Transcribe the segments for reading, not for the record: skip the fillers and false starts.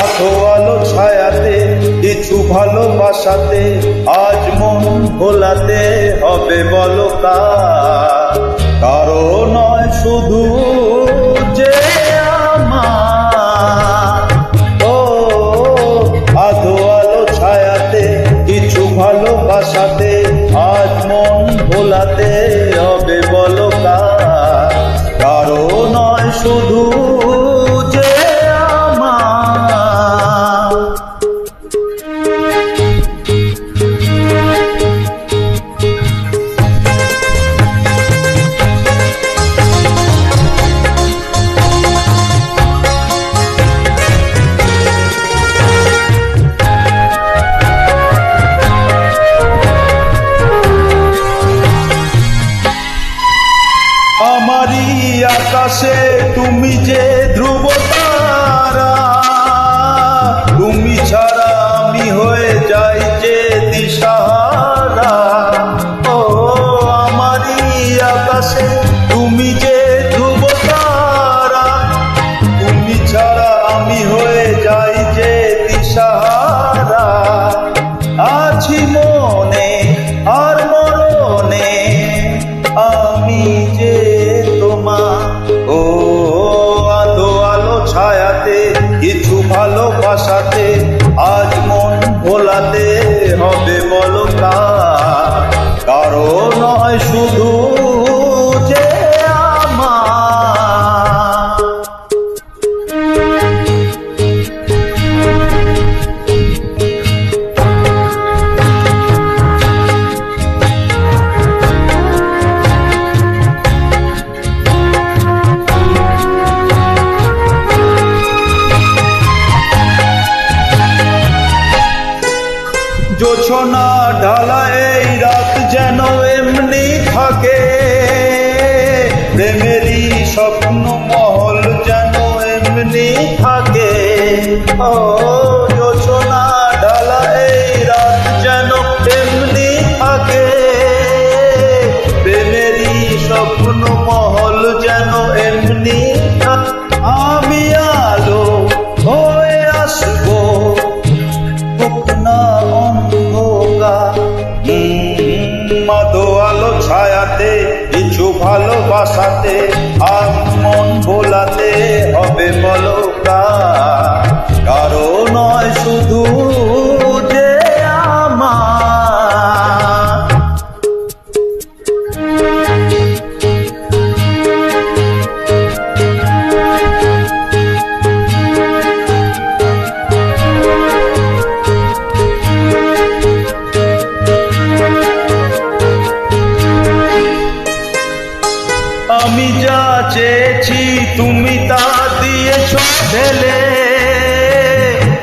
আধো আলো ছায়াতে কিছু ভালোবাসাতে আজ মন ভোলাতে হবে বলো কারো নয় শুধু যে আমার। ও আধো আলো ছায়াতে কিছু ভালোবাসাতে আজ মন ভোলাতে হবে বলো কারো নয় শুধু যে আমার। আমারই আকাশে তুমি যে ধ্রুব তারা, তুমি ছাড়া আমি হয়ে যাই যে দিশাহারা। ও আমারই আকাশে তুমি যে ধ্রুব তারা, তুমি ছাড়া আমি হয়ে যাই যে দিশাহারা। আছি মনে আর মরণে আমি যে তোমার। ও আধো আলো ছায়াতে কিছু ভালোবাসাতে আজ মন ভোলাতে হবে বলো কারো নয় শুধু যে আমার। জোছনা ঢালা এই রাত যেন এমনি থাকে, প্রেমেরই স্বপ্ন মহল যেন এমনি থাকে। ও জোছনা ঢালা এই রাত যেন এমনি থাকে, প্রেমেরই স্বপ্ন মহল যেন এমনি থাকে। আমি আলো হয়ে আসবো আধো আলো ছায়াতে কিছু ভালোবাসাতে আজ মন ভোলাতে হবে বলো কারো নয় শুধু যে আমার। আমি যা চেয়েছি তুমি তা দিয়েছো ঢেলে,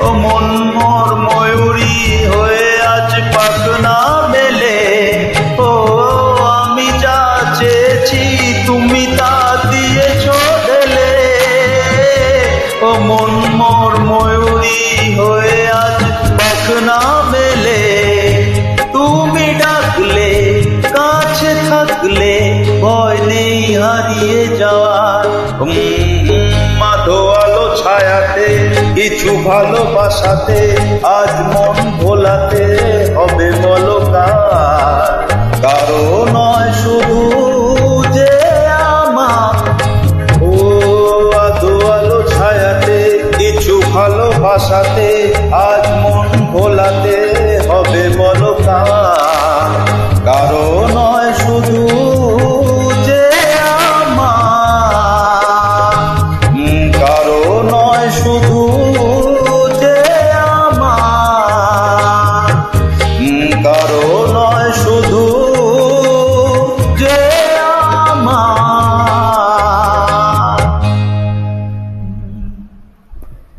ও মন মোর ময়ূরী হয়ে আজ পাখনা মেলে। ও আমি যা চেয়েছি তুমি তা দিয়েছো ঢেলে, ও মন মোর ময়ূরী হয়ে আজ পাখনা মেলে। তুমি ডাকলে কাছে থাকলে ভয় নেই হারিয়ে যাওয়ার। আধো আলো ছায়াতে কিছু ভালোবাসাতে আজ মন ভোলাতে হবে বলো কারো নয় শুধু যে আমার। ও আধো আলো ছায়াতে কিছু ভালোবাসাতে আজ মন ভোলাতে